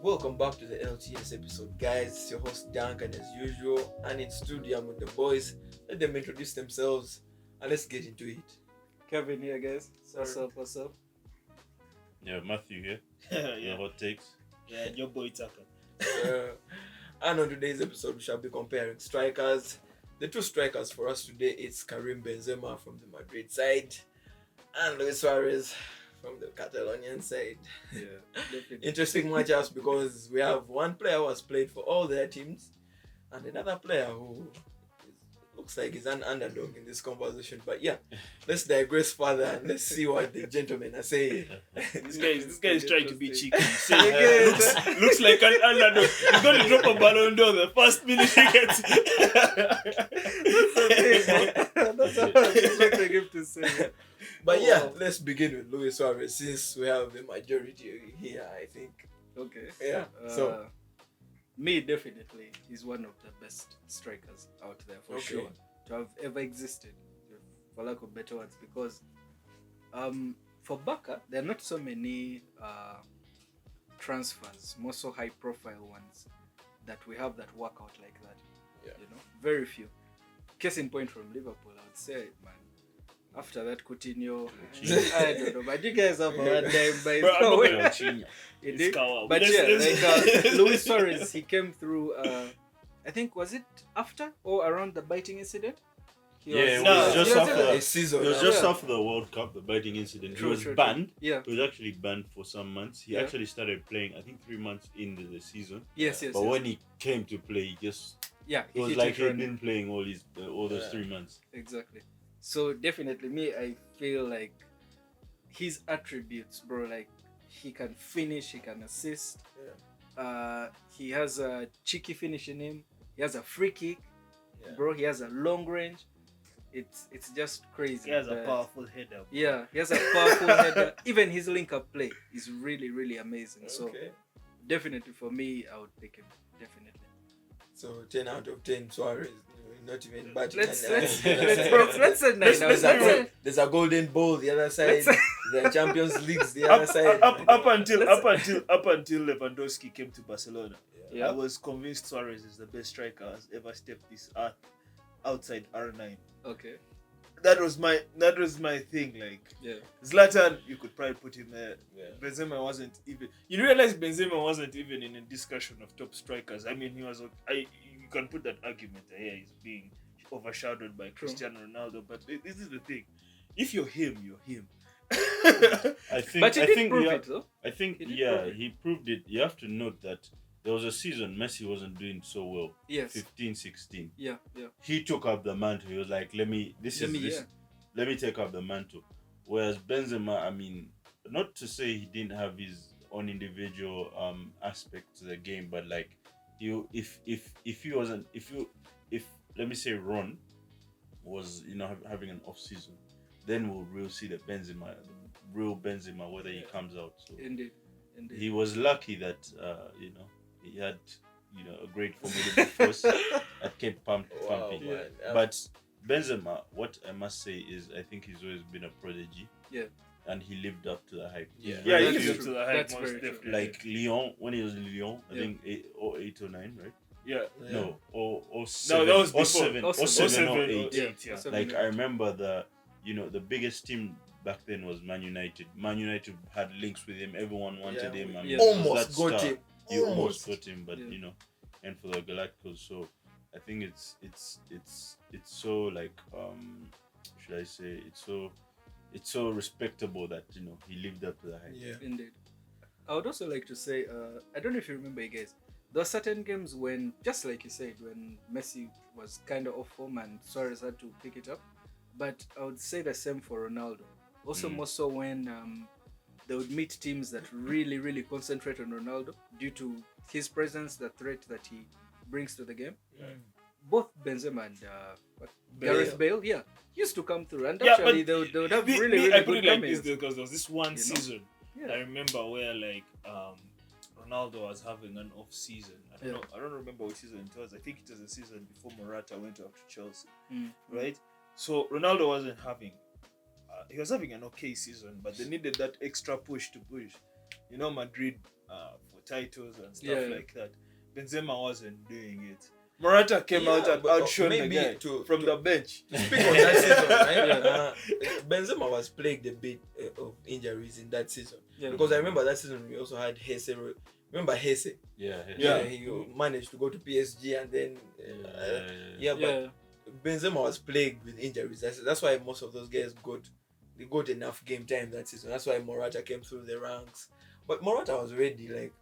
Welcome back to the LTS episode, guys. It's your host Duncan as usual, and in studio I'm with the boys. Let them introduce themselves and let's get into it. Kevin here, guys. What's up? Yeah, Matthew here. Yeah, Hot takes. yeah, your boy Tucker. And on today's episode, we shall be comparing strikers. The two strikers for us today is Karim Benzema from the Madrid side and Suárez from the Catalonian side. Yeah, definitely. Interesting matchups because we have one player who has played for all their teams and another player who looks like he's an underdog in this conversation. But yeah, let's digress further and let's see what the gentlemen are saying. This guy is trying to be cheeky. Looks like an underdog. He's going to drop a Ballon d'Or the first minute he gets. That's what I give to say. But yeah, let's begin with Luis Suárez since we have the majority here, I think. Okay. Yeah. So me definitely is one of the best strikers out there for Okay. sure to have ever existed, for lack of better words, because for Paapa there are not so many transfers, more so high profile ones that we have that work out like that. Yeah. You know, very few. Case in point from Liverpool, I would say, man. After that, Coutinho, I don't know, but you guys have a hard time by Bro, I'm not way. gonna cheat. Indeed. Cow. But Let's- yeah, let's- like Luis Suárez, he came through. I think was it after or around the biting incident? Yeah, it No, was just yeah, after. a season. It was now. just Yeah. after the World Cup, the biting incident. True, he was true, true. banned. Yeah. He was actually banned for some months. He Yeah. actually started playing, I think, 3 months into the season. Yes. But when he came to play, he was hit like it he'd run. been playing all those Yeah. 3 months. Exactly. So definitely, me, I feel like his attributes, bro. Like he can finish, he can assist. He has a cheeky finish in him. He has a free kick, Yeah. bro. He has a long range. It's just crazy. He has a But- powerful header. Yeah, he has a powerful header. Even his link-up play is really, really amazing. So Okay. definitely for me, I would pick him. Definitely. So 10 out of 10 Suárez. Not even bad. Let's say say 9 there's a golden ball the other side. Let's- The Champions Leagues the other side. Up until Lewandowski came to Barcelona, Yeah. I was convinced Suarez is the best striker has ever stepped this earth outside R9. Okay. That was my thing. Like Yeah. Zlatan, you could probably put him there. Yeah. Benzema wasn't even. You realize Benzema wasn't even in a discussion of top strikers. I mean, he was. You can put that argument that he's being overshadowed by True. Cristiano Ronaldo. But this is the thing: if you're him, you're him. I think. But he I did think. prove Yeah, it though. I think. He did Yeah, prove it. he proved it. You have to note that there was a season Messi wasn't doing so well. Yes. 15, 16. Yeah. He took up the mantle. He was like, let me take up the mantle. Whereas Benzema, I mean, not to say he didn't have his own individual aspect to the game, but like if let me say Ron was having an off season, then we'll see the real Benzema, whether he comes out. So Indeed. he was lucky that he had a great formidable force that kept pumping. Wow, man. But Benzema, what I must say is, I think he's always been a prodigy. Yeah. And he lived up to the hype. Yeah. Yeah, he That's lives up true. to the hype That's most very true. definitely. Like Lyon, when he was in Lyon, I Yeah. think 8 or 9, right? yeah. Yeah. No, or No, 7, that was or before. 7, Or or 7 or 7 or 8. 8. Yeah. Like I remember the biggest team back then was Man United. Man United had links with him. Everyone wanted him. And Yeah. he was Almost that got star. him. You almost got him, but Yeah. and for the Galacticos. So I think it's so like should I say it's so respectable that he lived up to the hype. Yeah. Indeed. I would also like to say, I don't know if you remember, you guys, there were certain games when, just like you said, when Messi was kind of off form and Suarez had to pick it up. But I would say the same for Ronaldo. Also, more so when they would meet teams that really, really concentrate on Ronaldo due to his presence, the threat that he brings to the game. Both Benzema and Gareth Bale, used to come through, and Yeah, actually but they would have I really, really put good it like this cameos. because there was this one know? season I Yeah. remember where like Ronaldo was having an off season. I don't remember which season it was. I think it was the season before Morata went off to Chelsea, right? So Ronaldo wasn't having. He was having an okay season, but they needed that extra push to push. Madrid for titles and stuff Yeah. like that. Benzema wasn't doing it. Morata came out and but outshone the maybe guy from the bench. Speak on that season, right? Yeah. Benzema was plagued a bit of injuries in that season. Yeah. Because I remember that season we also had Hesse. Remember Hesse? Yeah. He managed to go to PSG and then but Yeah. Benzema was plagued with injuries. That's why most of those guys got enough game time that season. That's why Morata came through the ranks. But Morata was already like,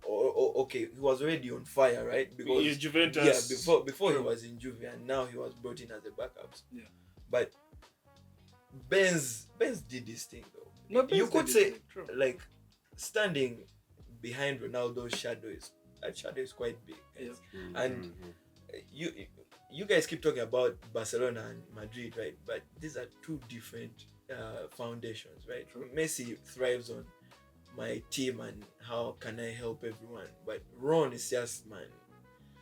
okay, he was already on fire, right? Because Juventus. before he was in Juve, and now he was brought in as a backup. Yeah. But Benz did this thing though. No, You Benz could did say it, true. like standing behind Ronaldo's shadow is quite big. Yeah. And you guys keep talking about Barcelona and Madrid, right? But these are two different foundations, right? True. Messi thrives on my team and how can I help everyone, but Ron is just, man,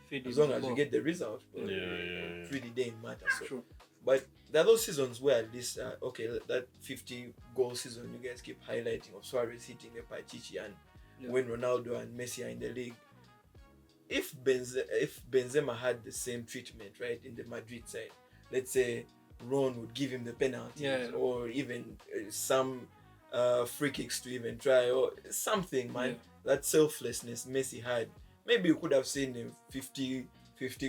Feed as him long as more. you get the result, Yeah. it really didn't matter. So, True. but there are those seasons where at least that 50 goal season you guys keep highlighting of Suárez hitting the Pachichi and when Ronaldo and Messi are in the league. If Benzema had the same treatment, right, in the Madrid side, let's say Ron would give him the penalties or even some free kicks to even try or something, man. That selflessness Messi had, maybe you could have seen a 50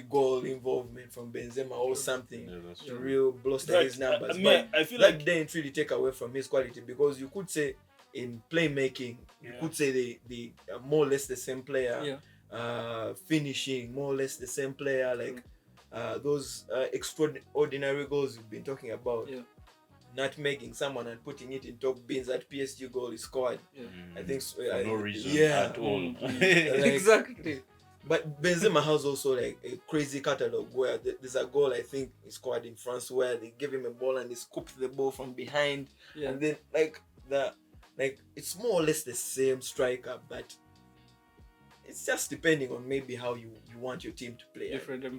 goal involvement from Benzema or something to real bluster his numbers. But I feel that like didn't really take away from his quality, because you could say in playmaking, you could say they are more or less the same player. Finishing, more or less the same player. Like those extraordinary goals you've been talking about. Not making someone and putting it in top bins. That PSG goal is scored. I think so, for no reason at all. Exactly. But Benzema has also like a crazy catalog where there's a goal I think he scored in France where they gave him a ball and he scooped the ball from behind, and then it's more or less the same striker, but it's just depending on maybe how you want your team to play. Different What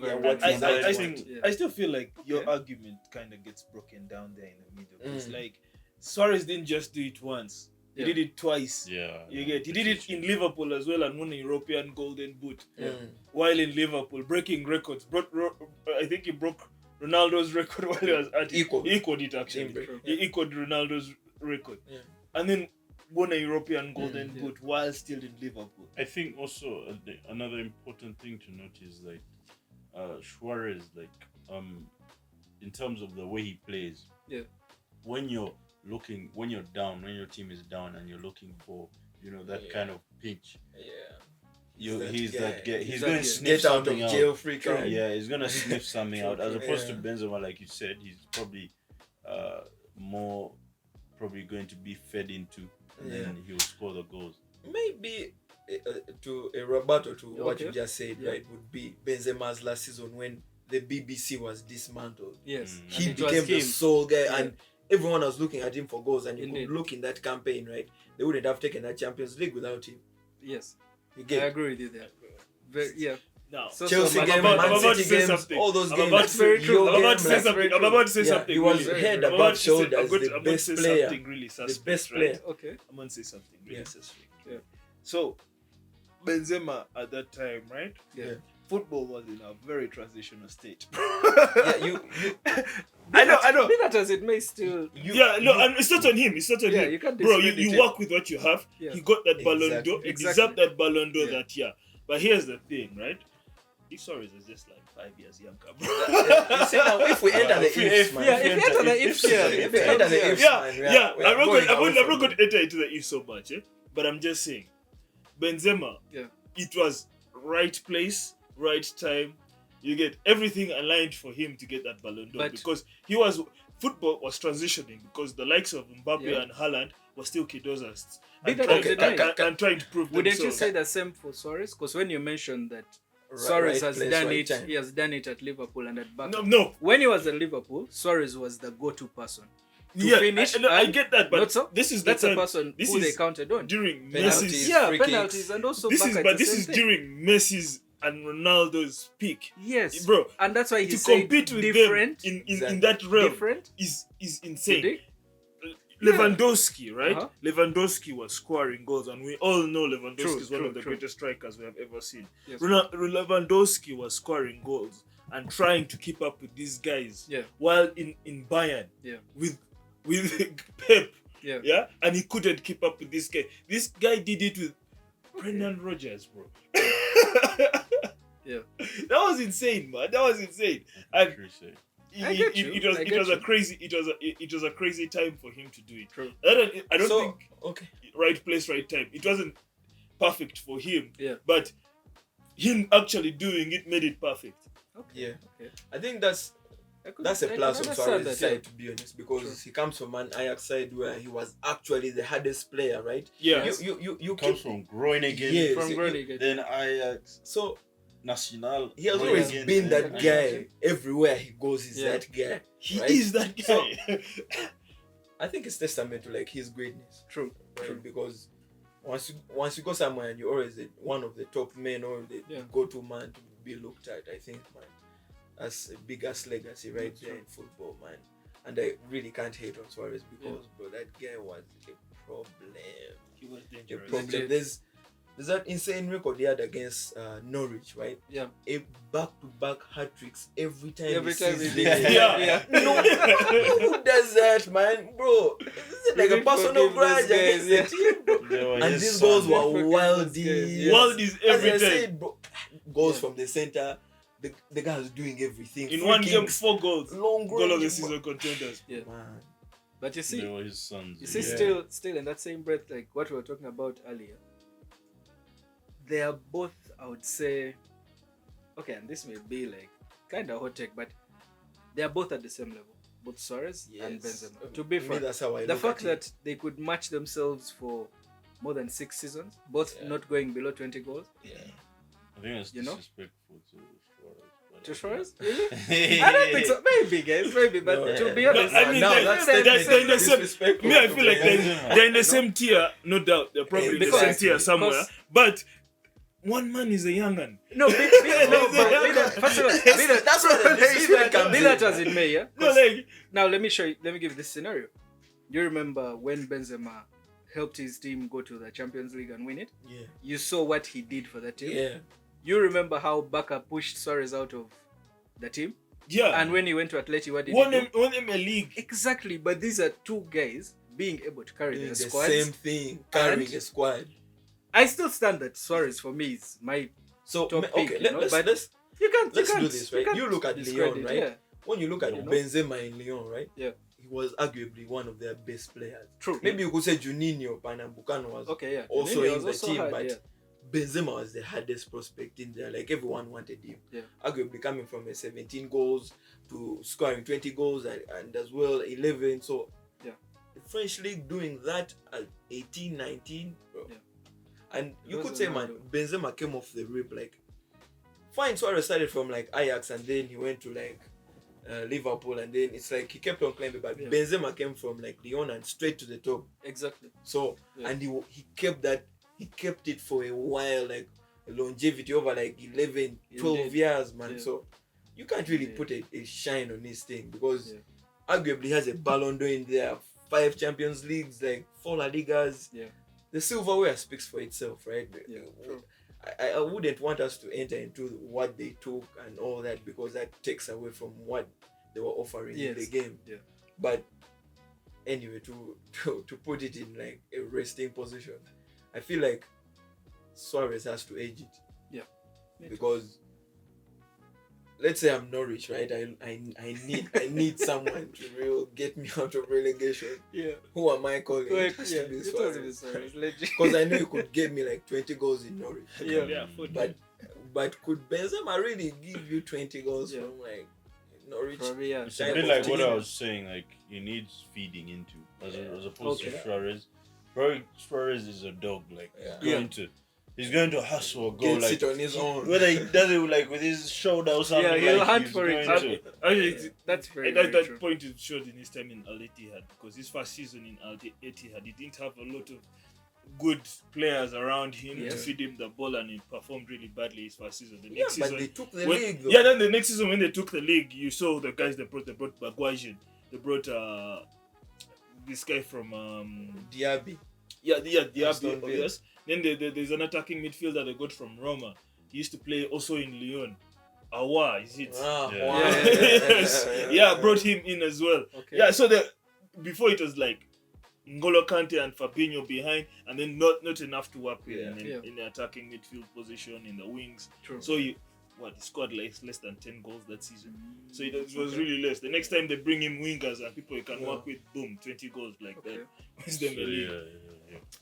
environment. I still feel like your argument kind of gets broken down there in the middle. It's like Suárez didn't just do it once. He did it twice. You get. He did it in Liverpool as well and won a European Golden Boot. While in Liverpool, breaking records. I think he broke Ronaldo's record while he was at it. He equaled it actually. He equaled Ronaldo's record. And then won a European Golden Boot while still in Liverpool. I think also another important thing to note is like Suárez, like in terms of the way he plays. When you're down, when your team is down and you're looking for that kind of pitch, he's that guy. He's going to sniff get out of something out. jail free card. He's going to sniff something out, as opposed to Benzema, like you said. He's probably more probably going to be fed into, and then he'll score the goals. Maybe to a rebuttal to what you just said, right, would be Benzema's last season when the BBC was dismantled. He became the sole guy, and everyone was looking at him for goals, and you could look in that campaign, right? They wouldn't have taken that Champions League without him. I agree with you there. Now, Chelsea game, Man City games, all those games. That's very true. I'm about to say something. I'm about to say something. He was head above shoulders, the best player. Something really suspect, the best player. Right? Okay. I'm going to say something really suspect. So, Benzema at that time, right? Football was in a very transitional state. You I know. Be that as it may, still. And it's not on him. It's not on him. You can't bro, discredit you it. work with what you have. He got that Ballon d'Or. He deserved that Ballon d'Or that year. But here's the thing, right? If Suárez is just like 5 years younger, bro. You see now, if we enter the ifs, man. If we enter the ifs, if we enter the ifs, man. I'm not going to enter into the ifs so much, but I'm just saying, Benzema, it was right place, right time. You get everything aligned for him to get that Ballon d'Or, because football was transitioning, because the likes of Mbappe and Haaland were still kiddos and trying to prove Wouldn't themselves. you say the same for Suárez? Because when you mentioned that Suárez has done it, he has done it at Liverpool and at Barca. No. When he was at Liverpool, Suárez was the go-to person to finish. I get that, but this is that's the person who they counted on during penalties, Messi's penalties, and also this is during Messi's and Ronaldo's peak. Yes, bro, and that's why he to said compete with different them in that realm different is insane. Lewandowski, right? Uh-huh. Lewandowski was scoring goals, and we all know Lewandowski True, is one true, of the true. greatest strikers we have ever seen. Yes. Lewandowski was scoring goals and trying to keep up with these guys. Yeah. While in Bayern, Yeah. with Pep, Yeah. and he couldn't keep up with this guy. This guy did it with Brendan Rodgers, bro. Yeah. That was insane, man. That was insane. And Appreciate. I get you. it I get was you. it was a crazy time for him to do it. True. I don't So, think okay. right place, right time. It wasn't perfect for him. Yeah. But him actually doing it made it perfect. Okay. Yeah. Okay. I think that's a plus on Suárez' side, to be honest, because True. he comes from an Ajax side where he was actually the hardest player, right? Yeah. Yes. You Comes keep, from growing again. Yes. From you- Groningen. Then Ajax, so Nacional. he has growing always again, been then that Ajax. guy. Everywhere he goes, he's Yeah. that guy. He right? is that So- guy. I think it's testament to like his greatness, True. right? True. Because once you go somewhere and you're always one of the top men or the Yeah. go-to man to be looked at, I think, man, that's a big ass legacy right That's there true. in football, man. And I really can't hate on Suárez because, bro, that guy was a problem. He was A dangerous. problem. Legit. There's that insane record he had against Norwich, right? Yeah. A back-to-back hat tricks every time. Every he time sees he them. did. Yeah. No, who does that, man, bro? This is like a don't personal forgive grudge those guys, against the team, bro. They were And his these sons. goals Don't were forgive wild. those guys, yes. World is As every I time. said, bro, goals Yeah. from the center. The guy was doing everything. In Free one game, kicks, 4 goals. long Goal of the range, season contenders. Yeah. man. But you see, They were his sons. You see, Yeah. still in that same breath, like what we were talking about earlier, they are both, I would say, okay, and this may be like kind of hot take, but they are both at the same level, both Suárez and Yes. Benzema. To be Me, frank, that's how I the look fact at it. that they could match themselves for more than 6 seasons, both Yeah. not going below 20 goals. Yeah. I think it's You know? disrespectful to Suárez. but- To Suárez? Really? I don't think so. Maybe, guys, maybe. But No, to be no, honest, I mean, now they- that's they're definitely in the same- disrespectful Me, I to feel like Benzema. they're in the same tier, no doubt. They're probably in the same Because- tier somewhere. because- But one man is a young one. no, no, but be that, first of all, be that, That's what the disrespect comes be in, that as man. it may, yeah? No, like, Now let me give you this scenario. You remember when Benzema helped his team go to the Champions League and win it? Yeah. You saw what he did for the team. Yeah. You remember how Paapa pushed Suárez out of the team? yeah. And when he went to Atleti, what did won he do? him a league. Exactly, but these are two guys being able to carry Doing their the squads. same thing, carrying And- a squad. I still stand that Suárez for me is my So top okay, pick, you know, but let's you can't do can't- this, right? can't You look at Lyon, discredit, right? Yeah. when you look at You know? Benzema in Lyon, right? Yeah. He was arguably one of their best players. True. Maybe you could say Juninho Pernambucano was Okay, yeah. also Juninho in was the also team, hard, but yeah. Benzema was the hardest prospect in there. Like everyone wanted him. Yeah. Arguably coming from a 17 goals to scoring 20 goals and as well 11. So Yeah. the French league doing that at 18, 19, bro. Yeah. And you Those could are say, not man, good. Benzema came off the rip. Like, fine, Suárez started from like Ajax and then he went to like Liverpool and then it's like he kept on climbing. But Yeah. Benzema came from like Lyon and straight to the top. Exactly. So Yeah. and he kept that, he kept it for a while, like a longevity over like 11, 12 Indeed. years, man. Yeah. So you can't really Indeed. put a shine on this thing because Yeah. arguably he has a Ballon d'Or in there, 5 Champions Leagues, like 4 La Ligas. Yeah. The silverware speaks for itself, right? Yeah, true. I wouldn't want us to enter into what they took and all that because that takes away from what they were offering in the Yes. game. Yeah. But anyway, to put it in like a resting position, I feel like Suárez has to edge it. Yeah. Me too. Because let's say I'm Norwich, right? I need someone to get me out of relegation. Yeah. Who am I calling? Like, It has yeah. to be It has to be Suárez. Suárez. Legit. Because I know you could get me like 20 goals in Norwich. Yeah. Yeah, But could Benzema really give you 20 goals Yeah. from like Norwich? Probably, yeah. It's a Type bit of like what team. I was saying. Like he needs feeding into, as opposed Okay. to Suárez. Probably Suárez is a dog. Like Yeah. he's going to hustle, go Gets like it on his own. whether he does it like with his shoulder or something. Yeah, he'll like, hunt he's for it. going to- Actually, That's very, that, very that true. point is showed in his time in Al Ittihad because his first season in Al Ittihad, he didn't have a lot of good players around him to Yes. feed him the ball, and he performed really badly his first season. The Yeah, next but season, they took the when- league though. yeah, then the next season when they took the league, you saw the guys they brought Baguajian, they brought this guy from Diaby. Diaby, Aston Villa. yes. Then there's an attacking midfielder they got from Roma. He used to play also in Lyon. Awa, is it? Ah, Yeah. wow. Yes. Yeah, brought him in as well. Okay. Yeah, so before it was like N'Golo Kante and Fabinho behind, and then not enough to work with in the attacking midfield position in the wings. True. So he scored less than 10 goals that season. So it was really less. The next time they bring him wingers and people he can work with, boom, 20 goals like that. Wins them the league.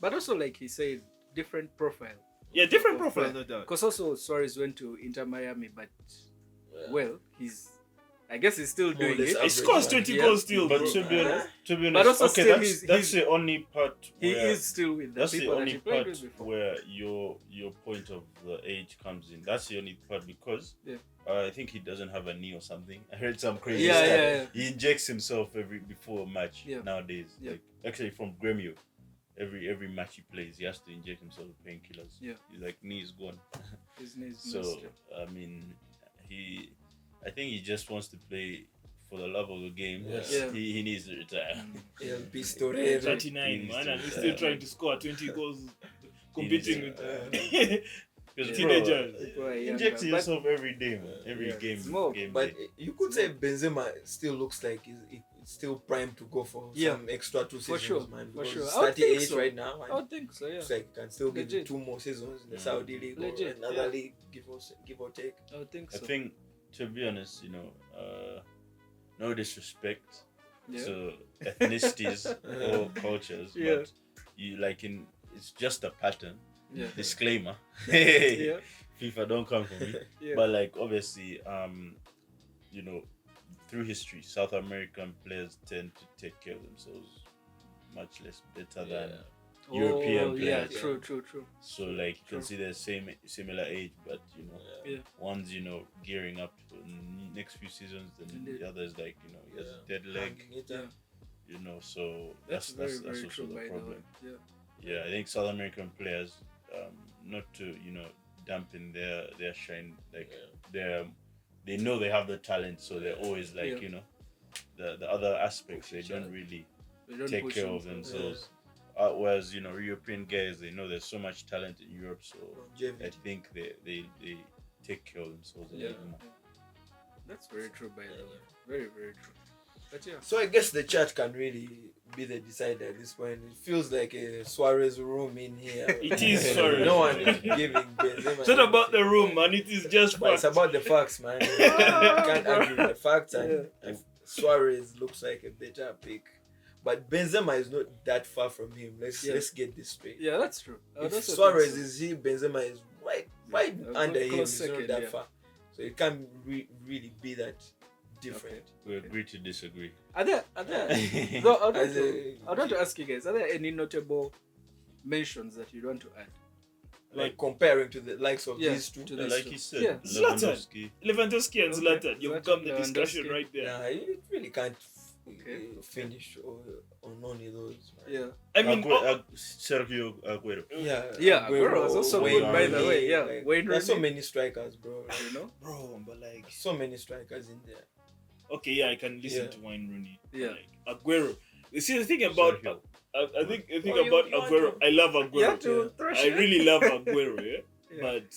But also, like he said, different profile. Yeah, different profile, no doubt. Because also Suárez went to Inter Miami, but I guess he's still doing it. He scores 20 goals still, But bro. to be honest, But also okay, still that's the only part. He where, is still with the that's the people that only he played part with before. where your point of the age comes in. That's the only part because I think he doesn't have a knee or something. I heard some crazy stuff. Yeah. He injects himself before a match nowadays. Yeah. Like actually from Gremio, every match he plays, he has to inject himself with painkillers. Yeah. He's like knee is gone. His knee is So messed up. I mean, I think he just wants to play for the love of the game. Yes. Yeah. He needs to retire. El Pistolero. 39, man, and he's still trying to score 20 goals, competing with Because teenagers. People are younger, inject but- yourself every day, man. Every Yeah. game. Smoke. game But day. you could say Benzema still looks like he's still primed to go for some extra 2 seasons, sure, man. for Because sure. he's I would think 38 so. right now. I would think so, yeah. Looks like he can still give Legit. 2 more seasons in the Saudi League Legit, or another league, give or take. I would think I so. think, to be honest, no disrespect Yeah. to ethnicities or cultures, Yeah. but it's just a pattern. Yeah. Disclaimer. Yeah. FIFA, don't come for me. Yeah. But obviously, through history, South American players tend to take care of themselves much less better than European players. Yeah, true. So you can see they're similar age, but one's gearing up for the next few seasons, and Indeed. the other's he has a dead leg. So That's very, that's very also true, the by the problem. way. Yeah, I think South American players, not to dampen their shine, they know they have the talent, so they're always the other aspects they don't really They don't take push care of themselves. Whereas European guys, they know there's so much talent in Europe, so I think they take care of themselves a little more. That's very true, by the way. Very, very true. But yeah. So I guess the chat can really be the decider at this point. It feels like a Suárez room in here. It is Suárez. No one is giving Benzema. It's not about the room, man. It is just But it's facts. about the facts, man. You can't argue with the facts, and Suárez looks like a better pick. But Benzema is not that far from him. Let's get this straight. Yeah, that's true. I would If also Suárez think so. is here, Benzema is right A under good him. close It's not second, that yeah. far. So it can't really be that different. We agree to disagree. Are there no, I As want to ask you guys, are there any notable mentions that you want to add? like comparing to the likes of Yeah, these two. to the- Like you said, Yeah. Lewandowski. Lewandowski and Okay. Zlatan. You've come the Zlatan, discussion Lewandowski. right there. Yeah, you really can't Okay. finish on only those. Man. Yeah. I mean, Sergio Aguero. Yeah, Aguero was also good, by the way, yeah. Like, Wayne there's so Rooney. many strikers, bro. You know? bro, but So many strikers in there. okay, yeah, I can listen Yeah. to Wayne Rooney. Yeah. Like, Aguero. You see, the thing about Sergio. I think Oh, about you want Aguero. to- I love You have Aguero. to thrash I it. really love Aguero, yeah. Yeah. But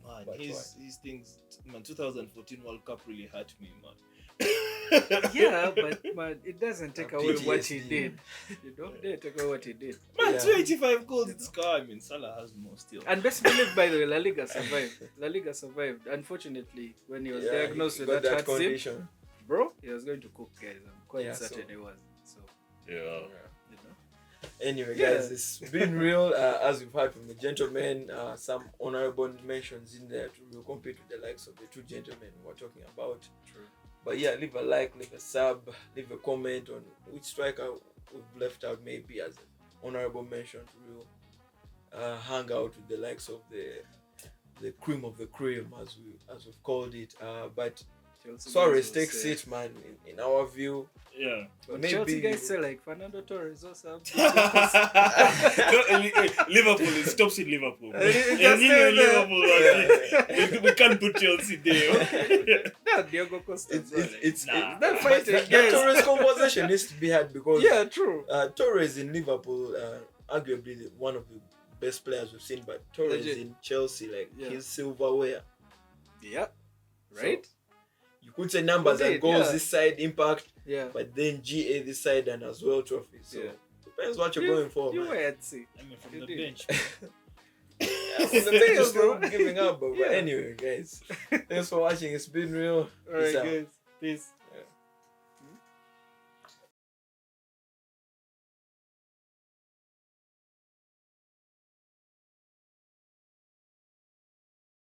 man, But his things, man. 2014 World Cup really hurt me, man. Yeah, but it doesn't take away what he PTSD. did. You don't dare take away what he did. Man, Yeah. 285 goals. It's car. I mean, Salah has more still. And best believe, by the way, La Liga survived. Unfortunately, when he was diagnosed he with got that heart condition. sim, bro, he was going to cook, guys. I'm quite Yeah, certain so- he was. So, Yeah. you know. Anyway, Yeah. guys, it's been real. As we've heard from the gentlemen, some honorable mentions in there to really compete with the likes of the two gentlemen we're talking about. True. But yeah, leave a like, leave a sub, leave a comment on which striker we've left out maybe as an honorable mention to real hang out with the likes of the cream of the cream as we've called it. But Chelsea Suarez guys will takes say. it, man. In our view, Yeah. But maybe Chelsea guys say like Fernando Torres or something. Liverpool, it stops in Liverpool. It Yeah, just stays there. Liverpool. We can't put Chelsea there. Not Diego Costa. it's Nah. that fight that against. Torres conversation needs to be had because Yeah, true. Torres in Liverpool, arguably one of the best players we've seen, but Torres Legit. in Chelsea, like Yeah. he's silverware. Yeah. Right? You could say numbers and Indeed, goals yeah. this side, impact, Yeah. but then GA this side and as well trophies. So Yeah. depends what you're going for, You man. were at sea. I mean, from You the did. bench. Yeah, from the bench is still bro. giving up, but Yeah. anyway, guys, thanks for watching. It's been real. Alright, Peace out. guys. Peace.